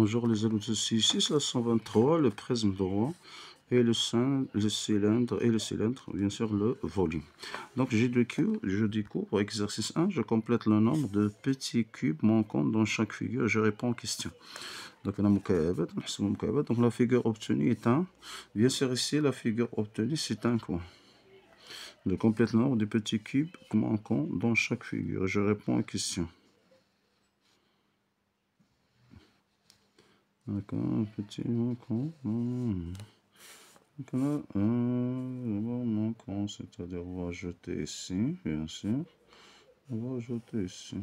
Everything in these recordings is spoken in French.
Bonjour les amis, ici c'est la 123, le prisme droit et le cylindre, bien sûr le volume. Donc j'ai deux cubes, je découvre exercice 1, je complète le nombre de petits cubes manquants dans chaque figure, je réponds aux questions. Donc la figure obtenue est un, bien sûr ici la figure obtenue c'est un quoi. Je complète le nombre de petits cubes manquants dans chaque figure, je réponds aux questions. D'accord, petit manquant. Donc on a un manquant, c'est-à-dire on va jeter ici, bien sûr. On va jeter ici.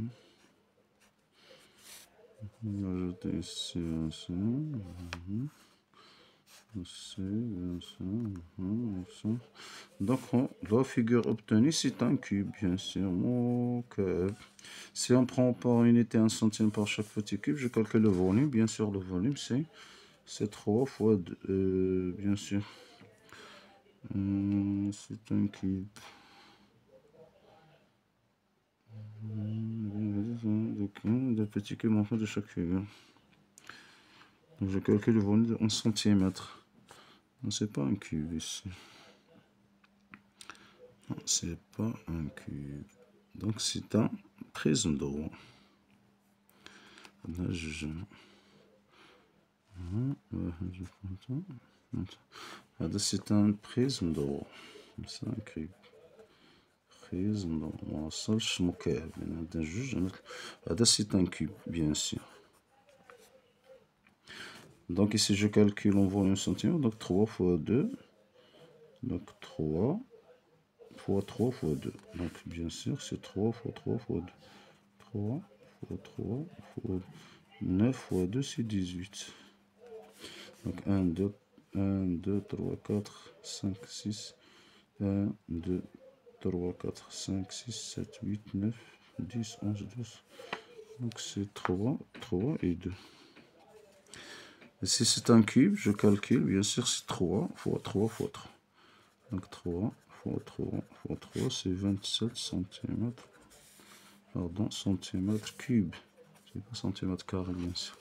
On va jeter ici, ici. Ici, ici. Donc la figure obtenue, c'est un cube, bien sûr. Donc, si on prend par unité 1 centime par chaque petit cube, je calcule le volume. Bien sûr, le volume, c'est 3 fois 2, bien sûr. C'est un cube. Des petits cubes en fait de chaque figure. Donc je calcule le volume en centimètres. C'est pas un cube ici. C'est pas un cube. Donc c'est un prisme droit. Là, c'est un prisme droit. C'est un cube. prisme ما وصلش مكعب يعني هذا جوج هذا c'est un cube bien sûr. Donc ici je calcule en volume centimètre, donc 3 fois 2, donc 3 fois 3 fois 2, donc bien sûr c'est 3 fois 3 fois 2, 3 fois 3 fois 9 fois 2 c'est 18. Donc 1, 2, 1, 2, 3, 4, 5, 6, 1, 2, 3, 4, 5, 6, 7, 8, 9, 10, 11, 12. Donc c'est 3, 3 et 2. Et si c'est un cube, je calcule, bien sûr, c'est 3 fois 3 fois 3. Donc 3 fois 3 fois 3, c'est 27 cm. Pardon, centimètres cubes. C'est pas centimètres carrés, bien sûr.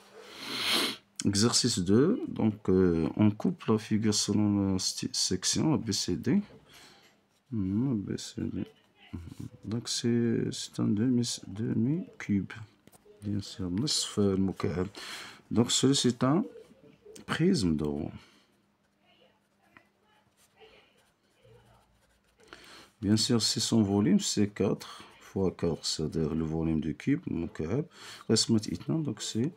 Exercice 2. Donc, on coupe la figure selon la section ABCD. ABCD. Donc, c'est un demi-cube. Bien sûr. Donc, celui-ci est un prisme droit. Bien sûr, si son volume, c'est 4 fois 4, c'est-à-dire le volume du cube, donc c'est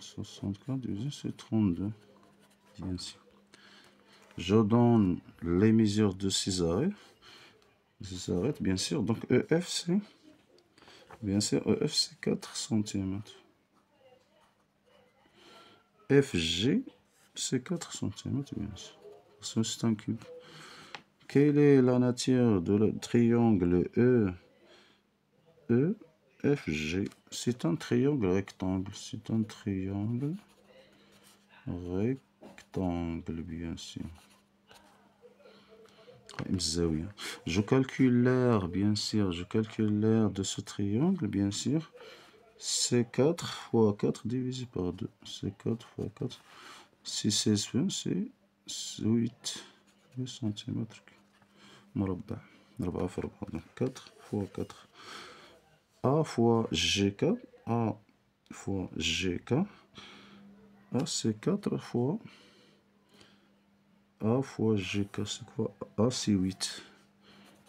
64 divisé c'est 32, bien sûr. Je donne les mesures de ces arêtes, bien sûr. Donc EF, c'est, bien sûr, EF, c'est 4 cm. FG, c'est 4 cm, bien sûr. C'est un cube. Quelle est la nature de le triangle EFG? C'est un triangle rectangle. C'est un triangle rectangle, bien sûr. Je calcule l'aire, bien sûr. Je calcule l'aire de ce triangle, bien sûr. C'est 4 fois 4 divisé par 2. C'est 4 fois 4. Si c'est 8 cm. مربع 4 في 4 donc 4 fois 4 A fois GK A fois GK A c'est 4 fois A fois GK c'est quoi? A c'est 8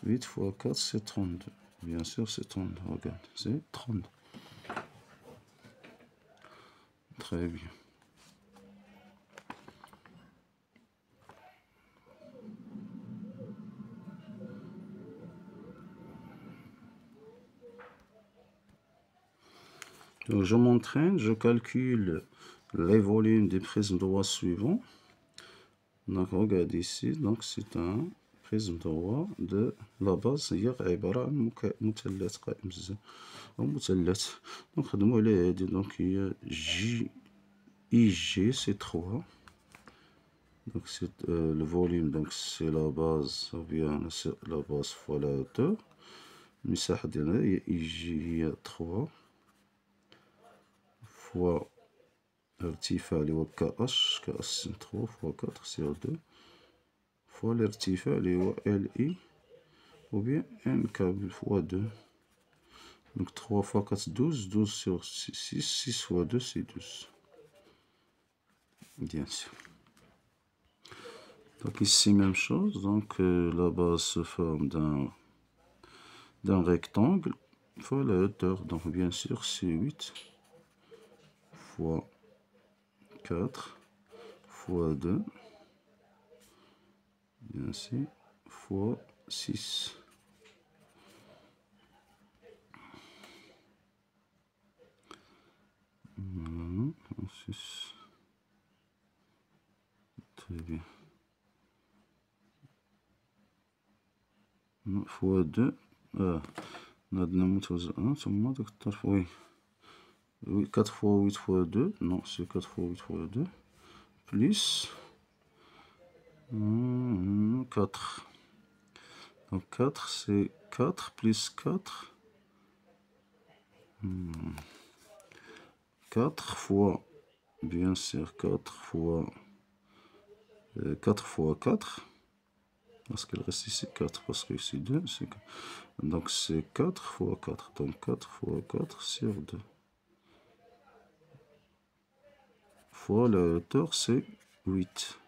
8 fois 4 c'est 32 bien sûr c'est 32 regarde c'est 32 très bien. Donc je m'entraîne, je calcule les volumes des prismes droits suivants. Donc regarde ici, donc c'est un prisme droit de la base هي عبارة عن مثلث قائم الزاوية أو مثلث. نخدمو على هادي donc هي J I G c'est 3. Donc c'est le volume donc c'est la base ou bien la base fois la hauteur. المساحة ديالها هي I G هي 3 fois l'irtifa اللي هو KH KH 3 fois 4 sur 2 fois l'irtifa اللي هو LI ou bien NK fois 2. Donc 3 fois 4 12, 12 sur 6, 6 fois 2 c'est 12. Bien sûr. Donc ici même chose, donc la base se forme d'un rectangle fois la hauteur, donc bien sûr c'est 8 fois 4 fois 2, bien sûr, fois 6. Voilà, 6. Très bien. fois 2. نعدنا متوازي 1 ثم داك الطرف وي 4 fois 8 fois 2. Non, c'est 4 fois 8 fois 2. Plus 4. Donc 4 c'est 4 plus 4. 4 fois, bien sûr, 4 fois 4 fois 4. Parce qu'il reste ici 4, parce que ici 2, c'est... Donc c'est 4 fois 4. Donc 4 fois 4 sur 2. Fois la hauteur, c'est 8.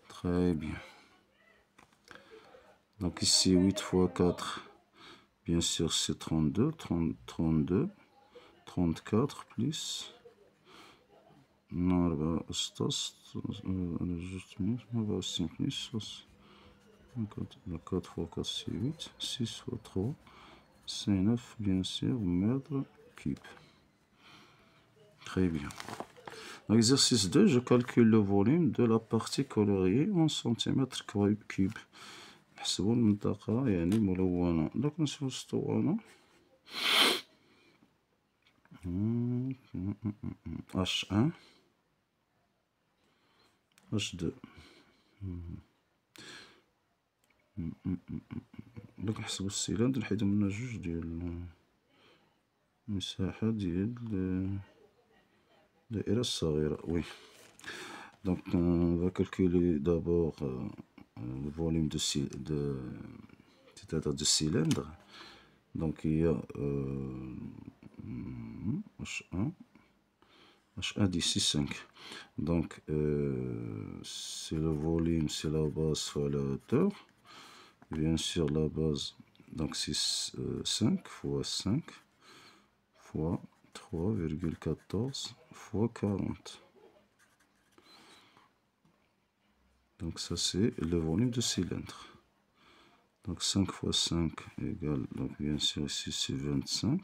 Très bien. Donc ici 8 fois 4, bien sûr c'est 32. 32. 34 plus... Non, 4 fois 4 c'est 8, 6 fois 3 c'est 9, bien sûr, mètres cubes. Très bien. Exercice 2, je calcule le volume de la partie coloriée en centimètres cubes. نحسبوا المنطقة يعني ملونة. دوك نشوفو الاسطوانة. H1 H2. دوك نحسبو السيلندر نحيدو منه جوج ديال المساحة ديال الدائرة الصغيرة. وي. Donc on va calculer d'abord le volume c'est-à-dire de cylindre. Donc il y a H1 d'ici 5. Donc c'est le volume, c'est la base fois la hauteur. Bien sûr la base, donc c'est 5 fois 5 fois 3,14 fois 40. Donc ça c'est le volume de cylindre. Donc 5 fois 5 égale, donc bien sûr ici c'est 25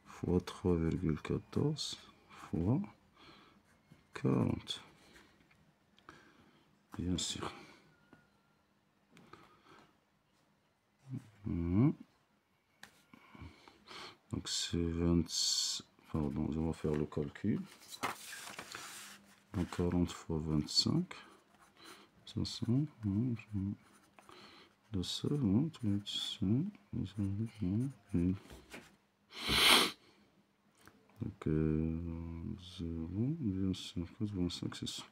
fois 3,14 fois 40. Bien sûr. Donc c'est 20... Pardon, on va faire le calcul. Donc 40 fois 25. 500. 200. Donc 0, bien sûr, 25, c'est ça.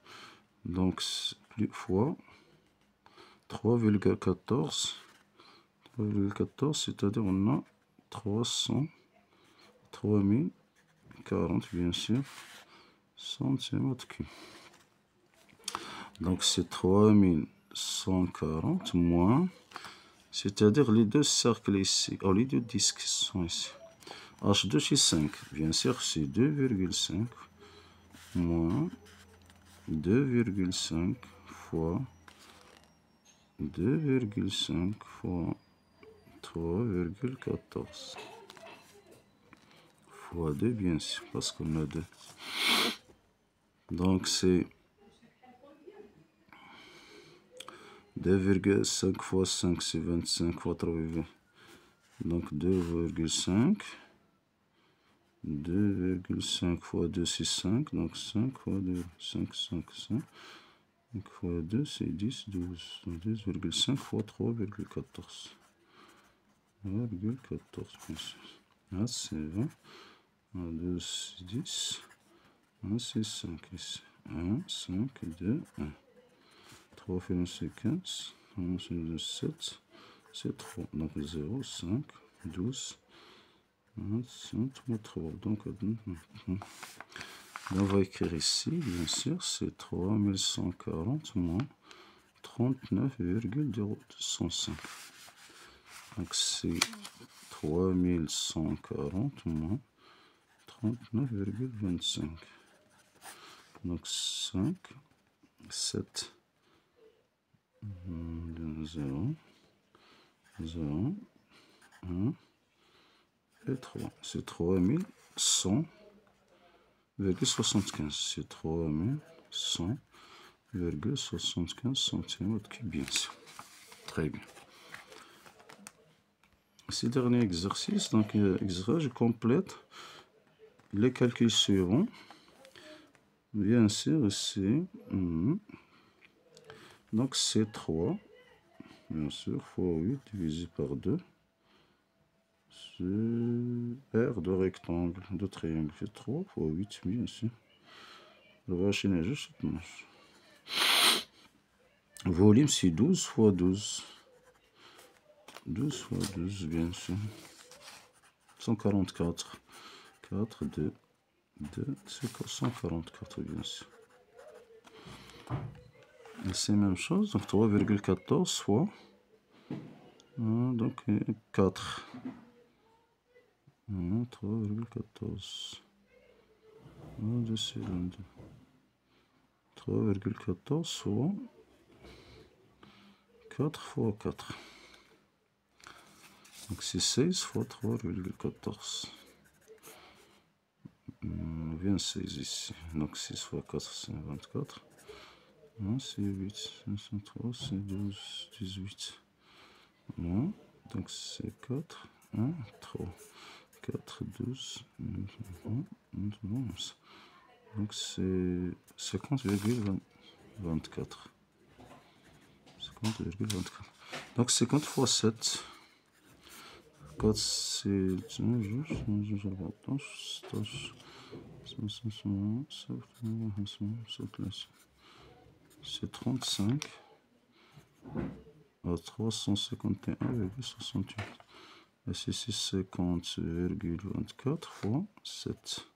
Donc plus fois 3,14. 3,14, c'est-à-dire on a 3040, bien sûr, centimètres cubes. Donc c'est 3140 moins, c'est-à-dire les deux cercles ici, les deux disques sont ici. H2 c'est 5, bien sûr c'est 2,5 moins 2,5 fois 2,5 fois 3,14 fois 2, bien sûr, parce qu'on a 2. Donc c'est 2,5 fois 5, c'est 25 fois 3. Donc 2,5. 2,5 fois 2, c'est 5. Donc 5 fois 2, 5, 5, 5. 5 fois 2, c'est 10, 12. 12,5 fois 3,14. 3,14, bien sûr. Là, c'est 20. 1, 2, 6, 10. 1, 6, 5 ici. 1, 5, 2, 1. 3 fois 1, c'est 15. 1, c'est 2, 7. C'est 3. Donc 0, 5, 12. 25, 3. Donc, on va écrire ici, bien sûr, c'est 3140 moins 39,205. Donc, c'est 3140 moins 39,25. Donc, 5, 7, 0, 0, 1 et 3. C'est 3100,75. C'est 3100,75 centimètres cubes, bien sûr. Très bien. Ces derniers exercices, donc je complète les calculs suivants. Bien sûr, ici, donc c'est 3, bien sûr, fois 8 divisé par 2. C'est R de rectangle, de triangle, c'est 3 fois 8, bien sûr. Je vais enchaîner juste cette manche. Volume, c'est 12 fois 12. 12 fois 12, bien sûr. 144. 4, 2, 2, c'est 144, bien sûr. Et c'est la même chose, donc 3,14 fois. Donc 4. 3,14. 3,14 fois 4 fois 4. Donc c'est 16 fois 3,14. On vient 16 ici. Donc 6 fois 4, c'est 24. C'est 8. 503, c'est 12, 18. Donc c'est 4, 1, 3. 4, 12, 11. Donc c'est 50,24. 50,24. Donc 50 fois 7. 4, c'est... C'est 35 à 351,68. Et c'est 50,24 fois 7.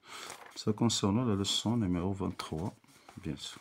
Ça concerne la leçon numéro 23, bien sûr.